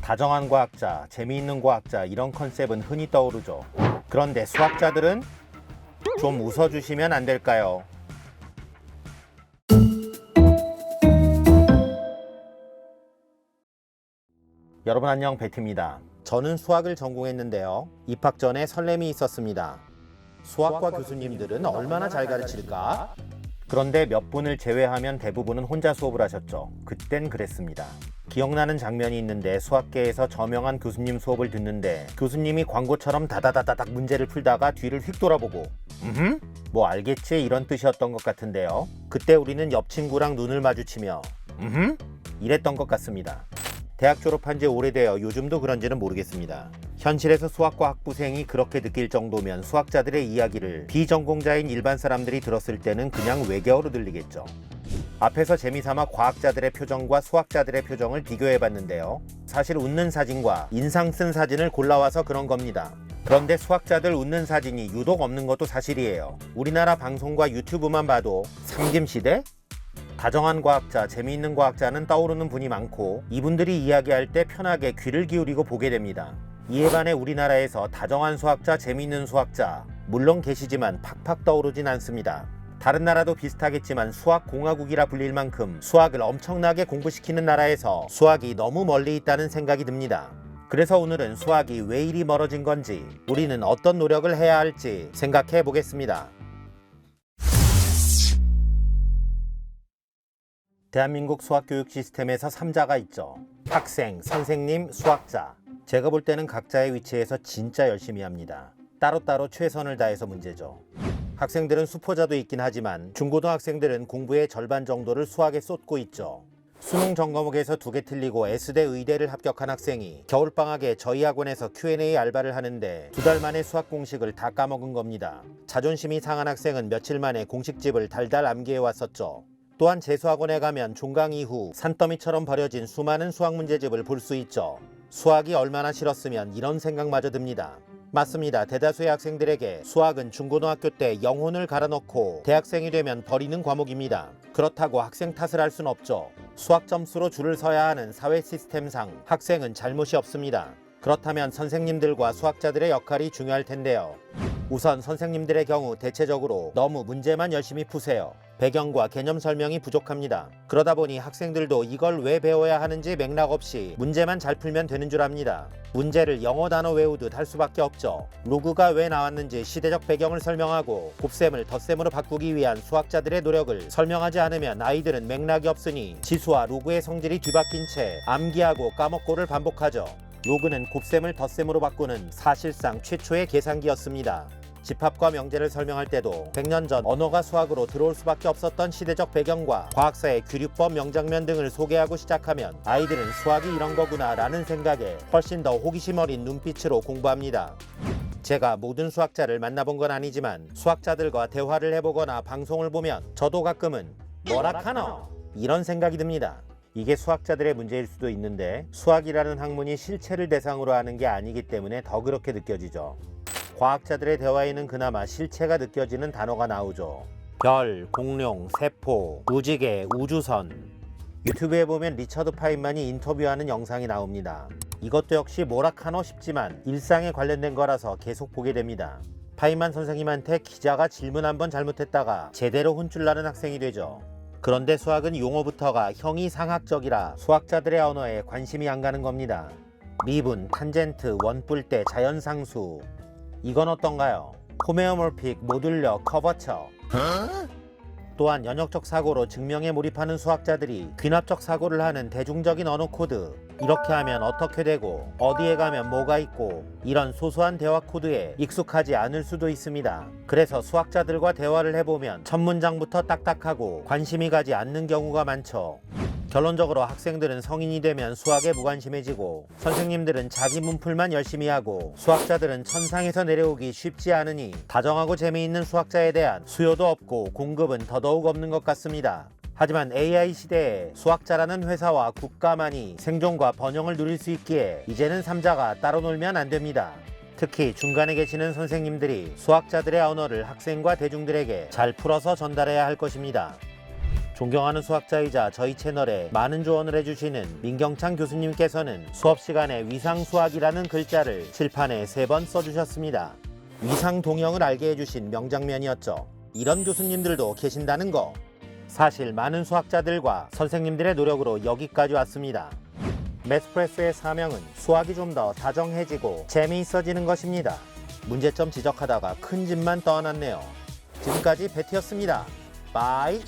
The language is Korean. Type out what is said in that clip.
다정한 과학자, 재미있는 과학자 이런 컨셉은 흔히 떠오르죠. 그런데 수학자들은 좀 웃어주시면 안 될까요? 여러분 안녕, 베트입니다. 저는 수학을 전공했는데요. 입학 전에 설렘이 있었습니다. 수학과 교수님들은 얼마나 잘 가르칠까? 그런데 몇 분을 제외하면 대부분은 혼자 수업을 하셨죠. 그땐 그랬습니다. 기억나는 장면이 있는데 수학계에서 저명한 교수님 수업을 듣는데 교수님이 광고처럼 다다다다닥 문제를 풀다가 뒤를 휙 돌아보고 뭐 알겠지 이런 뜻이었던 것 같은데요. 그때 우리는 옆 친구랑 눈을 마주치며 이랬던 것 같습니다. 대학 졸업한 지 오래되어 요즘도 그런지는 모르겠습니다. 현실에서 수학과 학부생이 그렇게 느낄 정도면 수학자들의 이야기를 비전공자인 일반 사람들이 들었을 때는 그냥 외계어로 들리겠죠. 앞에서 재미삼아 과학자들의 표정과 수학자들의 표정을 비교해봤는데요. 사실 웃는 사진과 인상 쓴 사진을 골라와서 그런 겁니다. 그런데 수학자들 웃는 사진이 유독 없는 것도 사실이에요. 우리나라 방송과 유튜브만 봐도 삼김시대? 다정한 과학자, 재미있는 과학자는 떠오르는 분이 많고 이분들이 이야기할 때 편하게 귀를 기울이고 보게 됩니다. 이에 반해 우리나라에서 다정한 수학자, 재미있는 수학자 물론 계시지만 팍팍 떠오르진 않습니다. 다른 나라도 비슷하겠지만 수학공화국이라 불릴 만큼 수학을 엄청나게 공부시키는 나라에서 수학이 너무 멀리 있다는 생각이 듭니다. 그래서 오늘은 수학이 왜 이리 멀어진 건지, 우리는 어떤 노력을 해야 할지 생각해 보겠습니다. 대한민국 수학교육 시스템에서 3자가 있죠. 학생, 선생님, 수학자. 제가 볼 때는 각자의 위치에서 진짜 열심히 합니다. 따로따로 최선을 다해서 문제죠. 학생들은 수포자도 있긴 하지만 중고등학생들은 공부의 절반 정도를 수학에 쏟고 있죠. 수능 전과목에서 2개 틀리고 S대 의대를 합격한 학생이 겨울방학에 저희 학원에서 Q&A 알바를 하는데 2달 만에 수학 공식을 다 까먹은 겁니다. 자존심이 상한 학생은 며칠 만에 공식집을 달달 암기해 왔었죠. 또한 재수학원에 가면 종강 이후 산더미처럼 버려진 수많은 수학 문제집을 볼 수 있죠. 수학이 얼마나 싫었으면 이런 생각마저 듭니다. 맞습니다. 대다수의 학생들에게 수학은 중고등학교 때 영혼을 갈아넣고 대학생이 되면 버리는 과목입니다. 그렇다고 학생 탓을 할 순 없죠. 수학 점수로 줄을 서야 하는 사회 시스템상 학생은 잘못이 없습니다. 그렇다면 선생님들과 수학자들의 역할이 중요할 텐데요. 우선 선생님들의 경우 대체적으로 너무 문제만 열심히 푸세요. 배경과 개념 설명이 부족합니다. 그러다 보니 학생들도 이걸 왜 배워야 하는지 맥락 없이 문제만 잘 풀면 되는 줄 압니다. 문제를 영어 단어 외우듯 할 수밖에 없죠. 로그가 왜 나왔는지 시대적 배경을 설명하고 곱셈을 덧셈으로 바꾸기 위한 수학자들의 노력을 설명하지 않으면 아이들은 맥락이 없으니 지수와 로그의 성질이 뒤바뀐 채 암기하고 까먹고를 반복하죠. 로그는 곱셈을 덧셈으로 바꾸는 사실상 최초의 계산기였습니다. 집합과 명제를 설명할 때도 100년 전 언어가 수학으로 들어올 수밖에 없었던 시대적 배경과 과학사의 규律법, 명장면 등을 소개하고 시작하면 아이들은 수학이 이런 거구나 라는 생각에 훨씬 더 호기심 어린 눈빛으로 공부합니다. 제가 모든 수학자를 만나본 건 아니지만 수학자들과 대화를 해보거나 방송을 보면 저도 가끔은 뭐라카노? 이런 생각이 듭니다. 이게 수학자들의 문제일 수도 있는데 수학이라는 학문이 실체를 대상으로 하는 게 아니기 때문에 더 그렇게 느껴지죠. 과학자들의 대화에는 그나마 실체가 느껴지는 단어가 나오죠. 별, 공룡, 세포, 무지개, 우주선. 유튜브에 보면 리처드 파인만이 인터뷰하는 영상이 나옵니다. 이것도 역시 뭐라카노 싶지만 일상에 관련된 거라서 계속 보게 됩니다. 파인만 선생님한테 기자가 질문 한번 잘못했다가 제대로 혼쭐 나는 학생이 되죠. 그런데 수학은 용어부터가 형이상학적이라 수학자들의 언어에 관심이 안 가는 겁니다. 미분, 탄젠트, 원뿔대, 자연상수. 이건 어떤가요? 호메오몰픽, 모듈러, 커버처. 또한 연역적 사고로 증명에 몰입하는 수학자들이 귀납적 사고를 하는 대중적인 언어 코드. 이렇게 하면 어떻게 되고 어디에 가면 뭐가 있고 이런 소소한 대화 코드에 익숙하지 않을 수도 있습니다. 그래서 수학자들과 대화를 해보면 첫 문장부터 딱딱하고 관심이 가지 않는 경우가 많죠. 결론적으로 학생들은 성인이 되면 수학에 무관심해지고 선생님들은 자기 문풀만 열심히 하고 수학자들은 천상에서 내려오기 쉽지 않으니 다정하고 재미있는 수학자에 대한 수요도 없고 공급은 더더욱 없는 것 같습니다. 하지만 AI 시대에 수학자라는 회사와 국가만이 생존과 번영을 누릴 수 있기에 이제는 3자가 따로 놀면 안 됩니다. 특히 중간에 계시는 선생님들이 수학자들의 언어를 학생과 대중들에게 잘 풀어서 전달해야 할 것입니다. 존경하는 수학자이자 저희 채널에 많은 조언을 해주시는 민경창 교수님께서는 수업 시간에 위상수학이라는 글자를 칠판에 3번 써주셨습니다. 위상동형을 알게 해주신 명장면이었죠. 이런 교수님들도 계신다는 거. 사실 많은 수학자들과 선생님들의 노력으로 여기까지 왔습니다. 매스프레소의 사명은 수학이 좀 더 다정해지고 재미있어지는 것입니다. 문제점 지적하다가 큰 집만 떠났네요. 지금까지 베티였습니다. 바이.